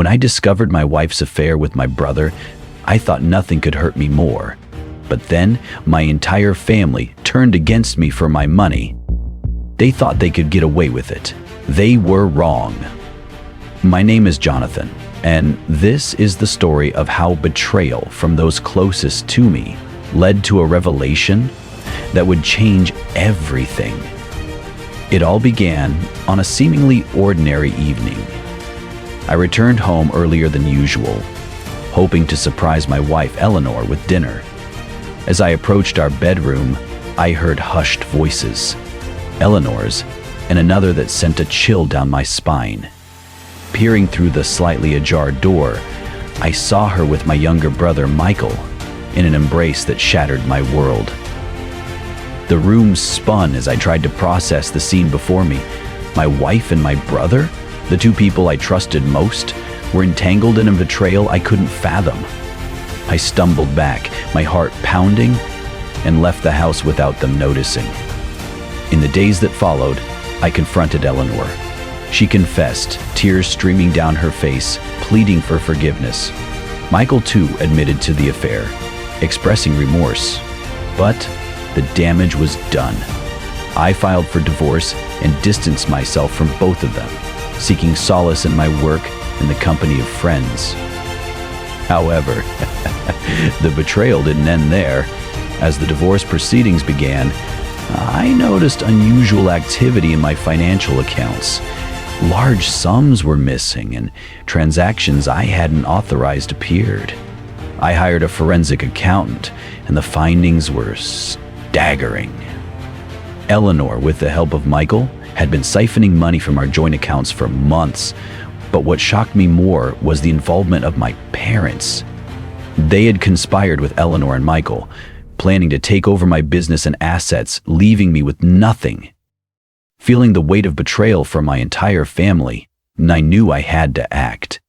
When I discovered my wife's affair with my brother, I thought nothing could hurt me more. But then, my entire family turned against me for my money. They thought they could get away with it. They were wrong. My name is Jonathan, and this is the story of how betrayal from those closest to me led to a revelation that would change everything. It all began on a seemingly ordinary evening. I returned home earlier than usual, hoping to surprise my wife Eleanor with dinner. As I approached our bedroom, I heard hushed voices, Eleanor's, and another that sent a chill down my spine. Peering through the slightly ajar door, I saw her with my younger brother Michael, in an embrace that shattered my world. The room spun as I tried to process the scene before me. My wife and my brother, the two people I trusted most, were entangled in a betrayal I couldn't fathom. I stumbled back, my heart pounding, and left the house without them noticing. In the days that followed, I confronted Eleanor. She confessed, tears streaming down her face, pleading for forgiveness. Michael, too, admitted to the affair, expressing remorse. But the damage was done. I filed for divorce and distanced myself from both of them, seeking solace in my work and the company of friends. However, the betrayal didn't end there. As the divorce proceedings began, I noticed unusual activity in my financial accounts. Large sums were missing, and transactions I hadn't authorized appeared. I hired a forensic accountant, and the findings were staggering. Eleanor, with the help of Michael, had been siphoning money from our joint accounts for months, but what shocked me more was the involvement of my parents. They had conspired with Eleanor and Michael, planning to take over my business and assets, leaving me with nothing. Feeling the weight of betrayal from my entire family, I knew I had to act.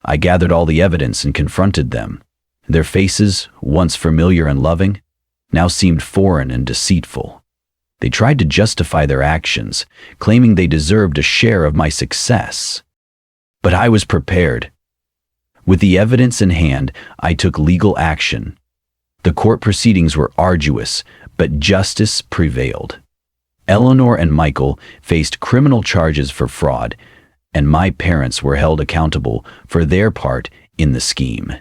I gathered all the evidence and confronted them. Their faces, once familiar and loving, now seemed foreign and deceitful. They tried to justify their actions, claiming they deserved a share of my success. But I was prepared. With the evidence in hand, I took legal action. The court proceedings were arduous, but justice prevailed. Eleanor and Michael faced criminal charges for fraud, and my parents were held accountable for their part in the scheme.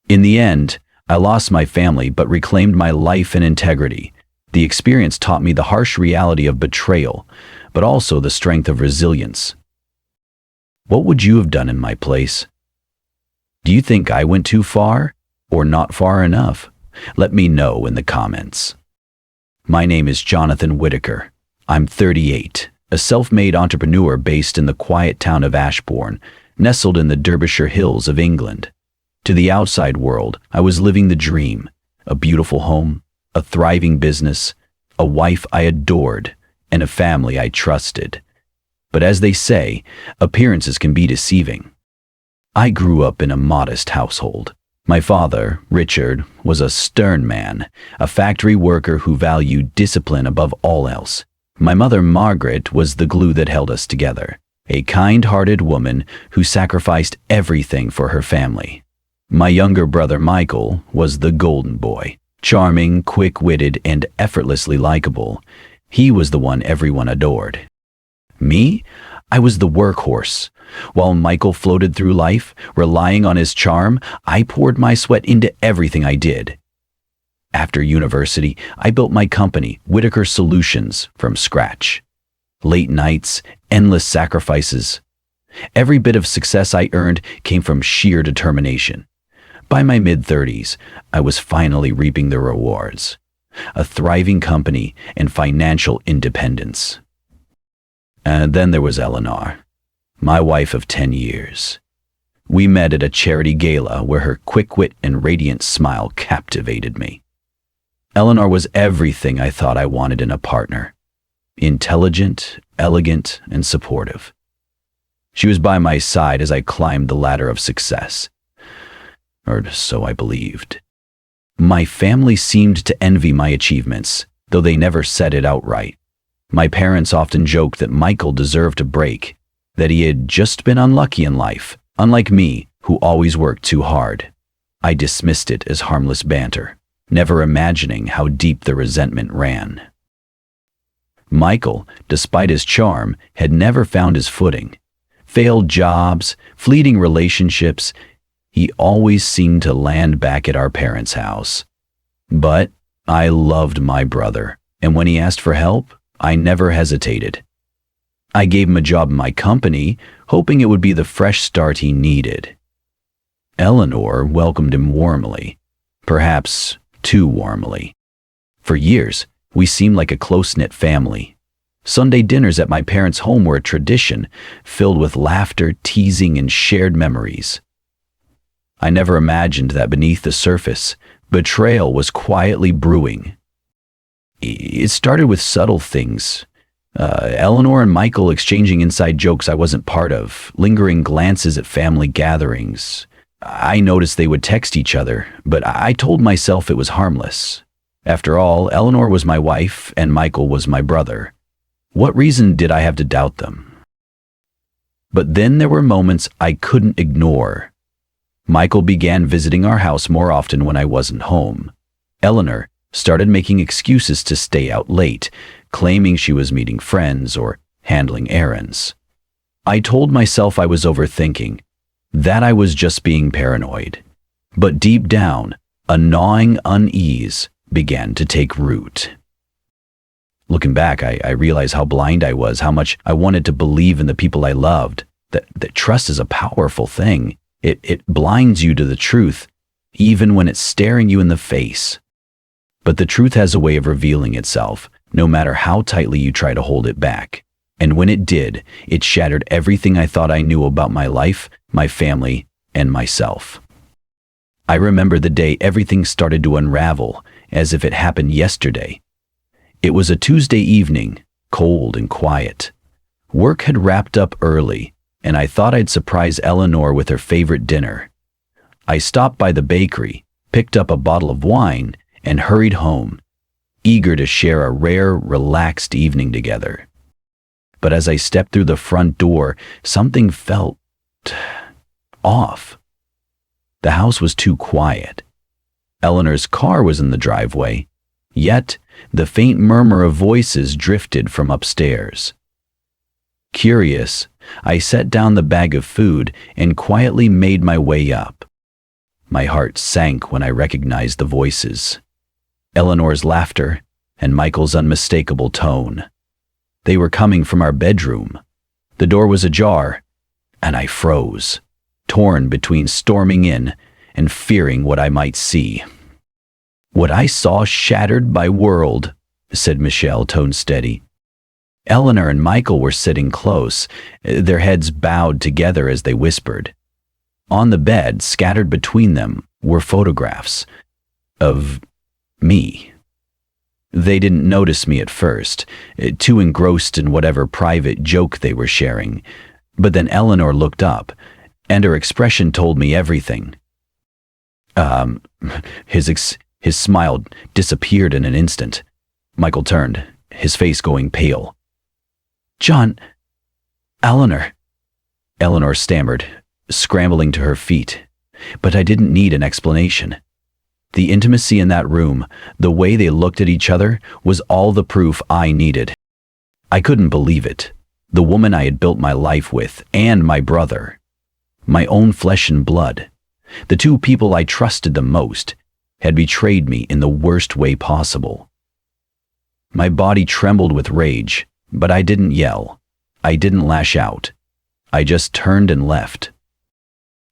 In the end, I lost my family but reclaimed my life and integrity. The experience taught me the harsh reality of betrayal, but also the strength of resilience. What would you have done in my place? Do you think I went too far or not far enough? Let me know in the comments. My name is Jonathan Whitaker. I'm 38, a self-made entrepreneur based in the quiet town of Ashbourne, nestled in the Derbyshire Hills of England. To the outside world, I was living the dream: a beautiful home, a thriving business, a wife I adored, and a family I trusted. But as they say, appearances can be deceiving. I grew up in a modest household. My father, Richard, was a stern man, a factory worker who valued discipline above all else. My mother, Margaret, was the glue that held us together, a kind-hearted woman who sacrificed everything for her family. My younger brother, Michael, was the golden boy, charming, quick-witted, and effortlessly likable. He was the one everyone adored. Me? I was the workhorse. While Michael floated through life, relying on his charm, I poured my sweat into everything I did. After university, I built my company, Whitaker Solutions, from scratch. Late nights, endless sacrifices. Every bit of success I earned came from sheer determination. By my mid-30s, I was finally reaping the rewards: a thriving company and financial independence. And then there was Eleanor, my wife of 10 years. We met at a charity gala where her quick wit and radiant smile captivated me. Eleanor was everything I thought I wanted in a partner: intelligent, elegant, and supportive. She was by my side as I climbed the ladder of success. Or so I believed. My family seemed to envy my achievements, though they never said it outright. My parents often joked that Michael deserved a break, that he had just been unlucky in life. Unlike me, who always worked too hard, I dismissed it as harmless banter, never imagining how deep the resentment ran. Michael, despite his charm, had never found his footing. Failed jobs, fleeting relationships, he always seemed to land back at our parents' house. But I loved my brother, and when he asked for help, I never hesitated. I gave him a job in my company, hoping it would be the fresh start he needed. Eleanor welcomed him warmly, perhaps too warmly. For years, we seemed like a close-knit family. Sunday dinners at my parents' home were a tradition, filled with laughter, teasing, and shared memories. I never imagined that beneath the surface, betrayal was quietly brewing. It started with subtle things. Eleanor and Michael exchanging inside jokes I wasn't part of, lingering glances at family gatherings. I noticed they would text each other, but I told myself it was harmless. After all, Eleanor was my wife and Michael was my brother. What reason did I have to doubt them? But then there were moments I couldn't ignore. Michael began visiting our house more often when I wasn't home. Eleanor started making excuses to stay out late, claiming she was meeting friends or handling errands. I told myself I was overthinking, that I was just being paranoid. But deep down, a gnawing unease began to take root. Looking back, I realized how blind I was, how much I wanted to believe in the people I loved. That trust is a powerful thing. It blinds you to the truth, even when it's staring you in the face. But the truth has a way of revealing itself, no matter how tightly you try to hold it back. And when it did, it shattered everything I thought I knew about my life, my family, and myself. I remember the day everything started to unravel, as if it happened yesterday. It was a Tuesday evening, cold and quiet. Work had wrapped up early, and I thought I'd surprise Eleanor with her favorite dinner. I stopped by the bakery, picked up a bottle of wine, and hurried home, eager to share a rare, relaxed evening together. But as I stepped through the front door, something felt off. The house was too quiet. Eleanor's car was in the driveway, yet the faint murmur of voices drifted from upstairs. Curious, I set down the bag of food and quietly made my way up. My heart sank when I recognized the voices. Eleanor's laughter and Michael's unmistakable tone. They were coming from our bedroom. The door was ajar, and I froze, torn between storming in and fearing what I might see. "What I saw shattered my world," said Michelle, tone steady. Eleanor and Michael were sitting close, their heads bowed together as they whispered. On the bed, scattered between them, were photographs of me. They didn't notice me at first, too engrossed in whatever private joke they were sharing. But then Eleanor looked up, and her expression told me everything. His smile disappeared in an instant. Michael turned, his face going pale. "John, Eleanor," Eleanor stammered, scrambling to her feet. But I didn't need an explanation. The intimacy in that room, the way they looked at each other, was all the proof I needed. I couldn't believe it. The woman I had built my life with, and my brother. My own flesh and blood. The two people I trusted the most, had betrayed me in the worst way possible. My body trembled with rage, but I didn't yell. I didn't lash out. I just turned and left.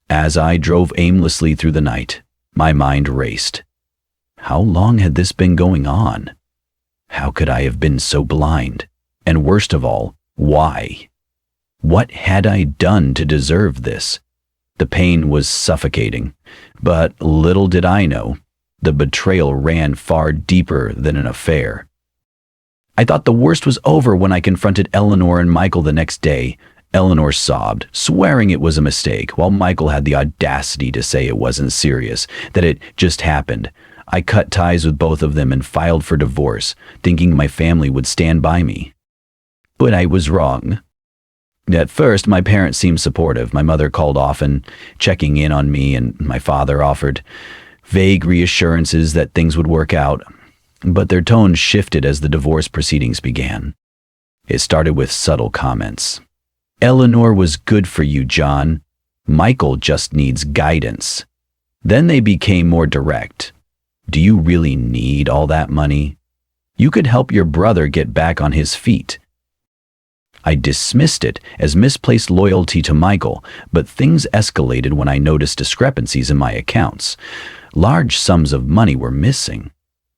As I drove aimlessly through the night, my mind raced. How long had this been going on? How could I have been so blind? And worst of all, why? What had I done to deserve this? The pain was suffocating, but little did I know, the betrayal ran far deeper than an affair. I thought the worst was over when I confronted Eleanor and Michael the next day. Eleanor sobbed, swearing it was a mistake, while Michael had the audacity to say it wasn't serious, that it just happened. I cut ties with both of them and filed for divorce, thinking my family would stand by me. But I was wrong. At first, my parents seemed supportive. My mother called often, checking in on me, and my father offered vague reassurances that things would work out. But their tone shifted as the divorce proceedings began. It started with subtle comments. "Eleanor was good for you, John. Michael just needs guidance." Then they became more direct. "Do you really need all that money? You could help your brother get back on his feet." I dismissed it as misplaced loyalty to Michael, but things escalated when I noticed discrepancies in my accounts. Large sums of money were missing.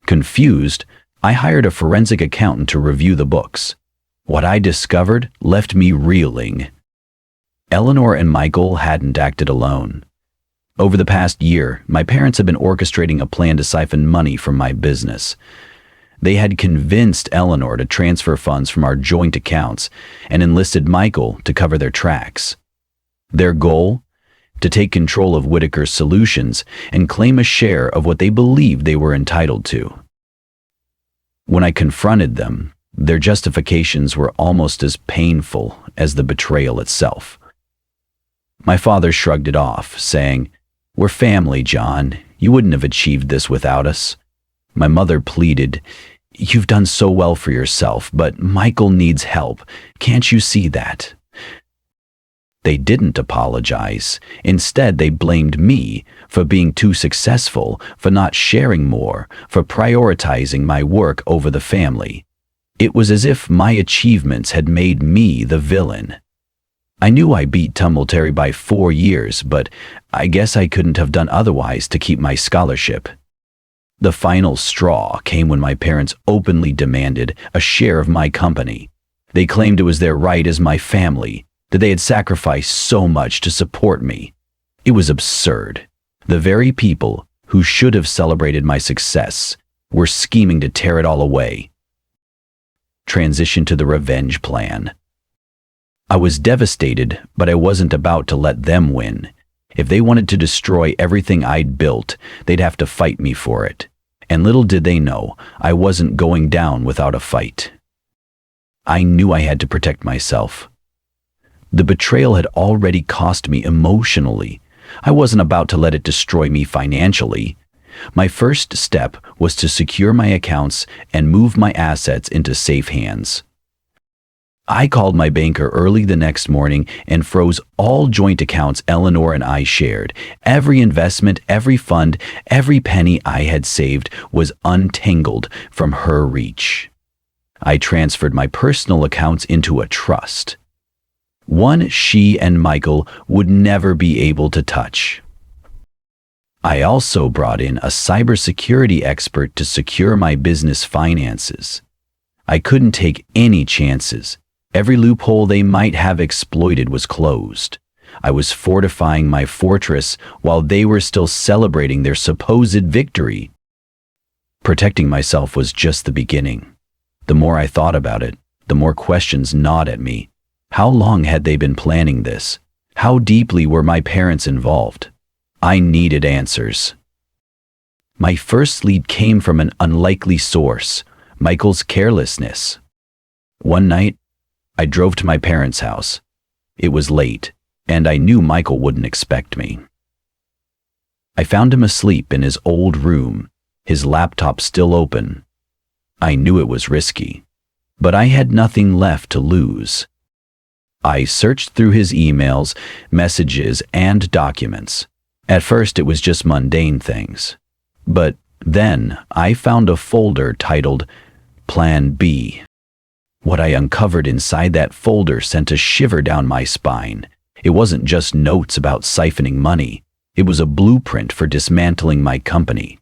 Confused, I hired a forensic accountant to review the books. What I discovered left me reeling. Eleanor and Michael hadn't acted alone. Over the past year, my parents had been orchestrating a plan to siphon money from my business. They had convinced Eleanor to transfer funds from our joint accounts and enlisted Michael to cover their tracks. Their goal? To take control of Whitaker's Solutions and claim a share of what they believed they were entitled to. When I confronted them, their justifications were almost as painful as the betrayal itself. My father shrugged it off, saying, "We're family, John. You wouldn't have achieved this without us." My mother pleaded, "You've done so well for yourself, but Michael needs help. Can't you see that?" They didn't apologize. Instead, they blamed me for being too successful, for not sharing more, for prioritizing my work over the family. It was as if my achievements had made me the villain. I knew I beat Tumultuary by 4 years, but I guess I couldn't have done otherwise to keep my scholarship. The final straw came when my parents openly demanded a share of my company. They claimed it was their right as my family, that they had sacrificed so much to support me. It was absurd. The very people who should have celebrated my success were scheming to tear it all away. Transition to the revenge plan. I was devastated, but I wasn't about to let them win. If they wanted to destroy everything I'd built, they'd have to fight me for it. And little did they know, I wasn't going down without a fight. I knew I had to protect myself. The betrayal had already cost me emotionally. I wasn't about to let it destroy me financially. My first step was to secure my accounts and move my assets into safe hands. I called my banker early the next morning and froze all joint accounts Eleanor and I shared. Every investment, every fund, every penny I had saved was untangled from her reach. I transferred my personal accounts into a trust. One she and Michael would never be able to touch. I also brought in a cybersecurity expert to secure my business finances. I couldn't take any chances. Every loophole they might have exploited was closed. I was fortifying my fortress while they were still celebrating their supposed victory. Protecting myself was just the beginning. The more I thought about it, the more questions gnawed at me. How long had they been planning this? How deeply were my parents involved? I needed answers. My first lead came from an unlikely source, Michael's carelessness. One night, I drove to my parents' house. It was late, and I knew Michael wouldn't expect me. I found him asleep in his old room, his laptop still open. I knew it was risky, but I had nothing left to lose. I searched through his emails, messages, and documents. At first, it was just mundane things. But then I found a folder titled Plan B. What I uncovered inside that folder sent a shiver down my spine. It wasn't just notes about siphoning money. It was a blueprint for dismantling my company.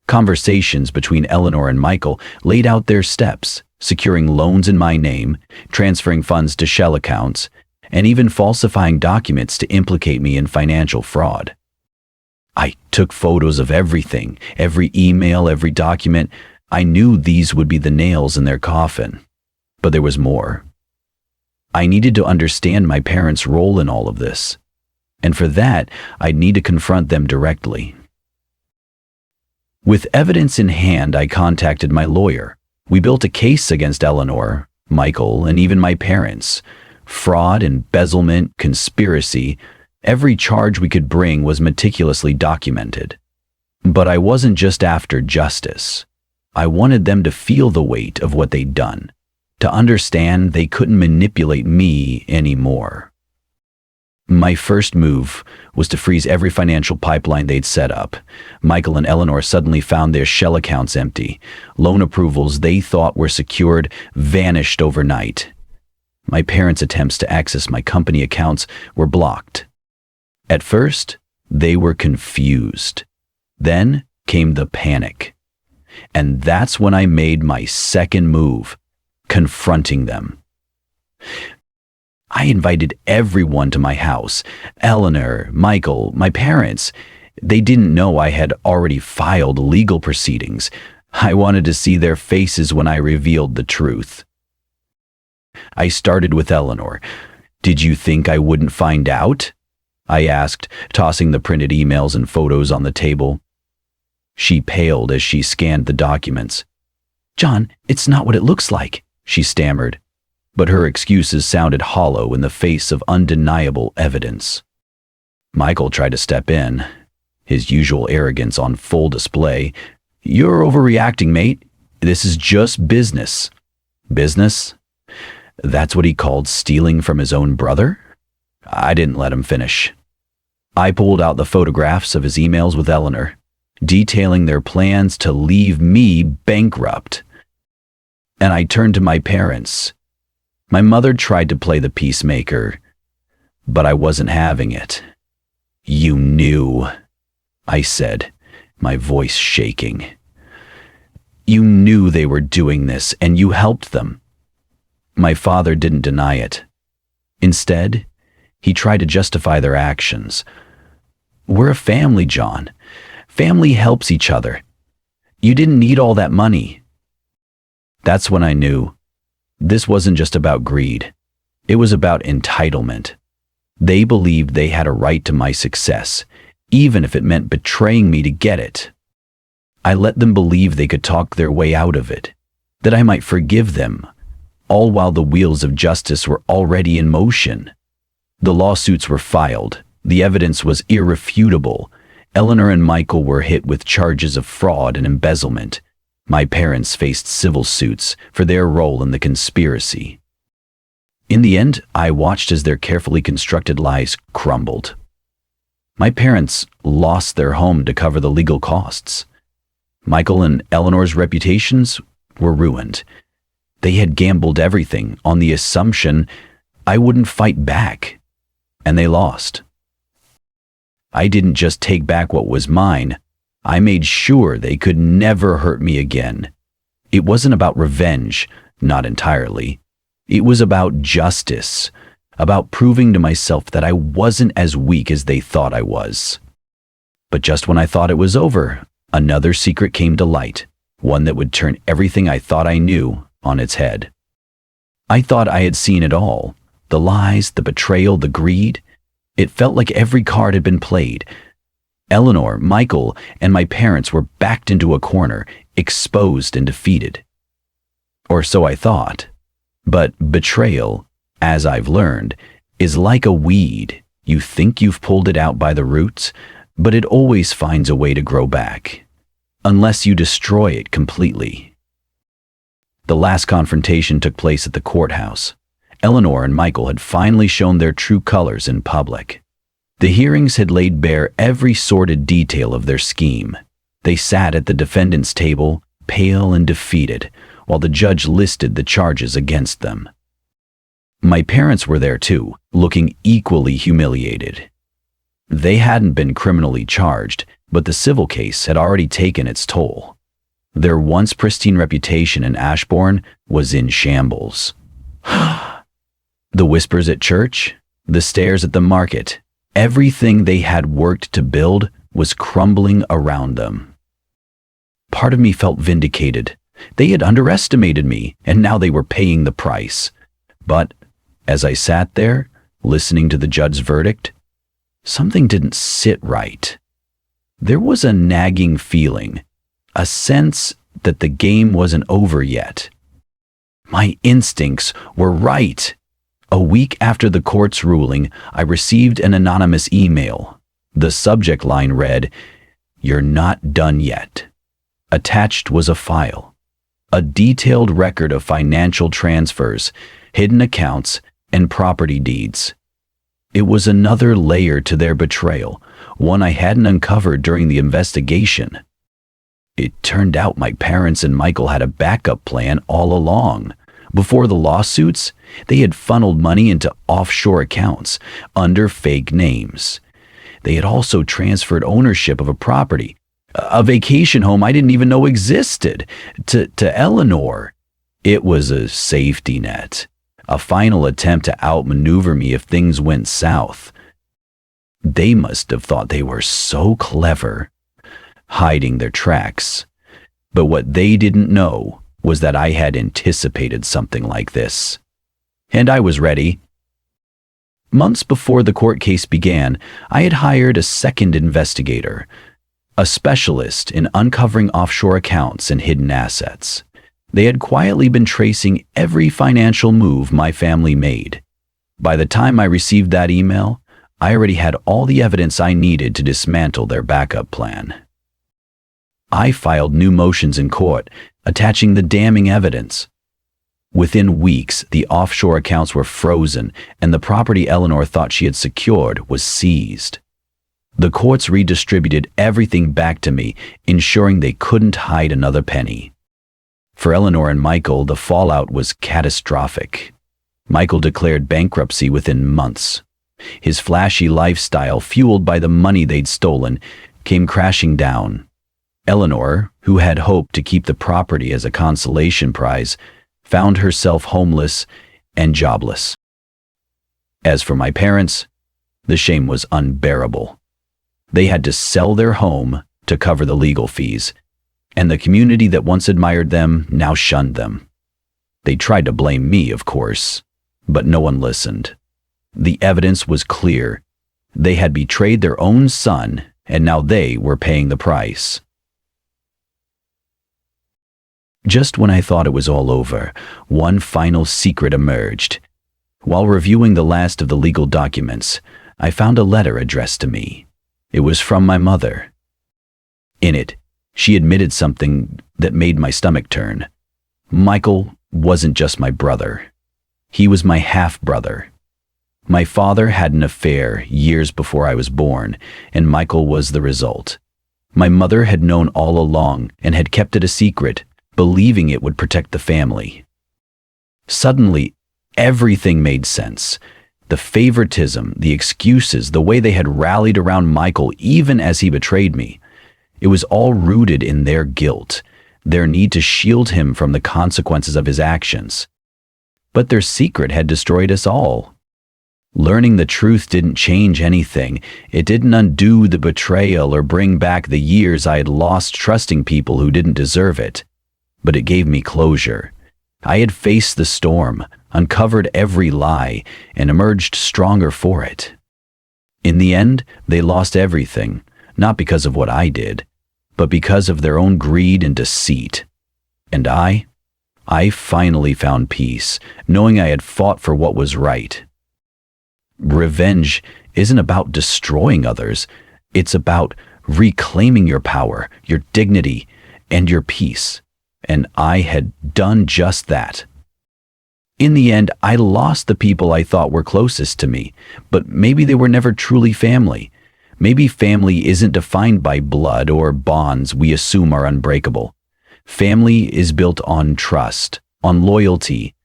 Conversations between Eleanor and Michael laid out their steps, securing loans in my name, transferring funds to shell accounts, and even falsifying documents to implicate me in financial fraud. I took photos of everything, every email, every document. I knew these would be the nails in their coffin. But there was more. I needed to understand my parents' role in all of this. And for that, I'd need to confront them directly. With evidence in hand, I contacted my lawyer. We built a case against Eleanor, Michael, and even my parents. Fraud, embezzlement, conspiracy. Every charge we could bring was meticulously documented. But I wasn't just after justice. I wanted them to feel the weight of what they'd done, to understand they couldn't manipulate me anymore. My first move was to freeze every financial pipeline they'd set up. Michael and Eleanor suddenly found their shell accounts empty. Loan approvals they thought were secured vanished overnight. My parents' attempts to access my company accounts were blocked. At first, they were confused. Then came the panic. And that's when I made my second move, confronting them. I invited everyone to my house. Eleanor, Michael, my parents. They didn't know I had already filed legal proceedings. I wanted to see their faces when I revealed the truth. I started with Eleanor. "Did you think I wouldn't find out?" I asked, tossing the printed emails and photos on the table. She paled as she scanned the documents. "John, it's not what it looks like," she stammered. But her excuses sounded hollow in the face of undeniable evidence. Michael tried to step in, his usual arrogance on full display. "You're overreacting, mate. This is just business." Business? That's what he called stealing from his own brother? I didn't let him finish. I pulled out the photographs of his emails with Eleanor, detailing their plans to leave me bankrupt. And I turned to my parents. My mother tried to play the peacemaker, but I wasn't having it. "You knew," I said, my voice shaking. "You knew they were doing this, and you helped them." My father didn't deny it. Instead, he tried to justify their actions. "We're a family, John. Family helps each other. You didn't need all that money." That's when I knew. This wasn't just about greed. It was about entitlement. They believed they had a right to my success, even if it meant betraying me to get it. I let them believe they could talk their way out of it, that I might forgive them, all while the wheels of justice were already in motion. The lawsuits were filed. The evidence was irrefutable. Eleanor and Michael were hit with charges of fraud and embezzlement. My parents faced civil suits for their role in the conspiracy. In the end, I watched as their carefully constructed lies crumbled. My parents lost their home to cover the legal costs. Michael and Eleanor's reputations were ruined. They had gambled everything on the assumption I wouldn't fight back, and they lost. I didn't just take back what was mine. I made sure they could never hurt me again. It wasn't about revenge, not entirely. It was about justice, about proving to myself that I wasn't as weak as they thought I was. But just when I thought it was over, another secret came to light, one that would turn everything I thought I knew on its head. I thought I had seen it all, the lies, the betrayal, the greed. It felt like every card had been played. Eleanor, Michael, and my parents were backed into a corner, exposed and defeated. Or so I thought. But betrayal, as I've learned, is like a weed. You think you've pulled it out by the roots, but it always finds a way to grow back, unless you destroy it completely. The last confrontation took place at the courthouse. Eleanor and Michael had finally shown their true colors in public. The hearings had laid bare every sordid detail of their scheme. They sat at the defendant's table, pale and defeated, while the judge listed the charges against them. My parents were there too, looking equally humiliated. They hadn't been criminally charged, but the civil case had already taken its toll. Their once pristine reputation in Ashbourne was in shambles. The whispers at church, the stares at the market, everything they had worked to build was crumbling around them. Part of me felt vindicated. They had underestimated me, and now they were paying the price. But as I sat there, listening to the judge's verdict, something didn't sit right. There was a nagging feeling, a sense that the game wasn't over yet. My instincts were right. A week after the court's ruling, I received an anonymous email. The subject line read, "You're not done yet." Attached was a file, a detailed record of financial transfers, hidden accounts, and property deeds. It was another layer to their betrayal, one I hadn't uncovered during the investigation. It turned out my parents and Michael had a backup plan all along. Before the lawsuits, they had funneled money into offshore accounts under fake names. They had also transferred ownership of a property, a vacation home I didn't even know existed, to Eleanor. It was a safety net, a final attempt to outmaneuver me if things went south. They must have thought they were so clever, hiding their tracks. But what they didn't know was that I had anticipated something like this. And I was ready. Months before the court case began, I had hired a second investigator, a specialist in uncovering offshore accounts and hidden assets. They had quietly been tracing every financial move my family made. By the time I received that email, I already had all the evidence I needed to dismantle their backup plan. I filed new motions in court, attaching the damning evidence. Within weeks, the offshore accounts were frozen, and the property Eleanor thought she had secured was seized. The courts redistributed everything back to me, ensuring they couldn't hide another penny. For Eleanor and Michael, the fallout was catastrophic. Michael declared bankruptcy within months. His flashy lifestyle, fueled by the money they'd stolen, came crashing down. Eleanor, who had hoped to keep the property as a consolation prize, found herself homeless and jobless. As for my parents, the shame was unbearable. They had to sell their home to cover the legal fees, and the community that once admired them now shunned them. They tried to blame me, of course, but no one listened. The evidence was clear. They had betrayed their own son, and now they were paying the price. Just when I thought it was all over, one final secret emerged. While reviewing the last of the legal documents, I found a letter addressed to me. It was from my mother. In it, she admitted something that made my stomach turn. Michael wasn't just my brother. He was my half-brother. My father had an affair years before I was born, and Michael was the result. My mother had known all along and had kept it a secret, believing it would protect the family. Suddenly, everything made sense. The favoritism, the excuses, the way they had rallied around Michael even as he betrayed me. It was all rooted in their guilt, their need to shield him from the consequences of his actions. But their secret had destroyed us all. Learning the truth didn't change anything. It didn't undo the betrayal or bring back the years I had lost trusting people who didn't deserve it. But it gave me closure. I had faced the storm, uncovered every lie, and emerged stronger for it. In the end, they lost everything, not because of what I did, but because of their own greed and deceit. And I finally found peace, knowing I had fought for what was right. Revenge isn't about destroying others. It's about reclaiming your power, your dignity, and your peace. And I had done just that. In the end, I lost the people I thought were closest to me, but maybe they were never truly family. Maybe family isn't defined by blood or bonds we assume are unbreakable. Family is built on trust, on loyalty,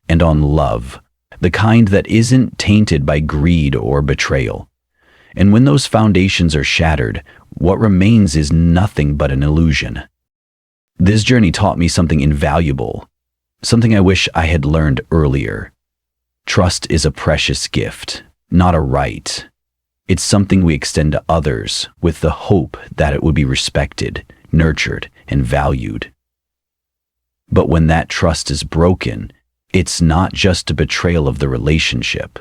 and on love, the kind that isn't tainted by greed or betrayal. And when those foundations are shattered, what remains is nothing but an illusion. This journey taught me something invaluable, something I wish I had learned earlier. Trust is a precious gift, not a right. It's something we extend to others with the hope that it would be respected, nurtured, and valued. But when that trust is broken, it's not just a betrayal of the relationship.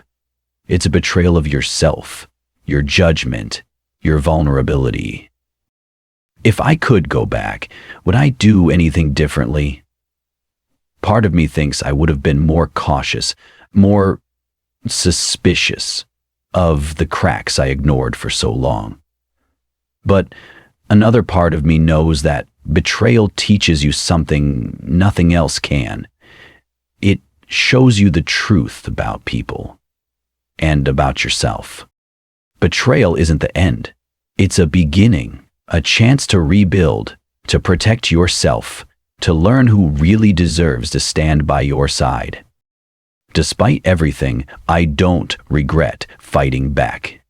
It's a betrayal of yourself, your judgment, your vulnerability. If I could go back, would I do anything differently? Part of me thinks I would have been more cautious, more suspicious of the cracks I ignored for so long. But another part of me knows that betrayal teaches you something nothing else can. It shows you the truth about people and about yourself. Betrayal isn't the end. It's a beginning, a chance to rebuild, to protect yourself, to learn who really deserves to stand by your side. Despite everything, I don't regret fighting back.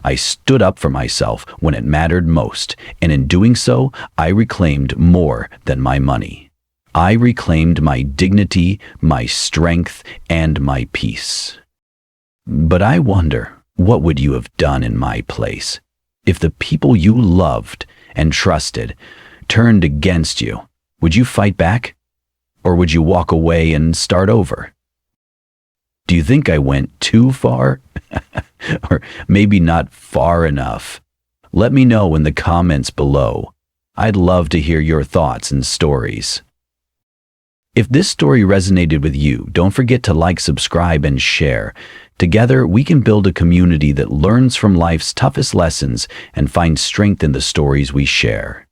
I stood up for myself when it mattered most, and in doing so, I reclaimed more than my money. I reclaimed my dignity, my strength, and my peace. But I wonder, what would you have done in my place? If the people you loved and trusted turned against you, would you fight back? Or would you walk away and start over? Do you think I went too far? Or maybe not far enough? Let me know in the comments below. I'd love to hear your thoughts and stories. If this story resonated with you, don't forget to like, subscribe, and share. Together, we can build a community that learns from life's toughest lessons and finds strength in the stories we share.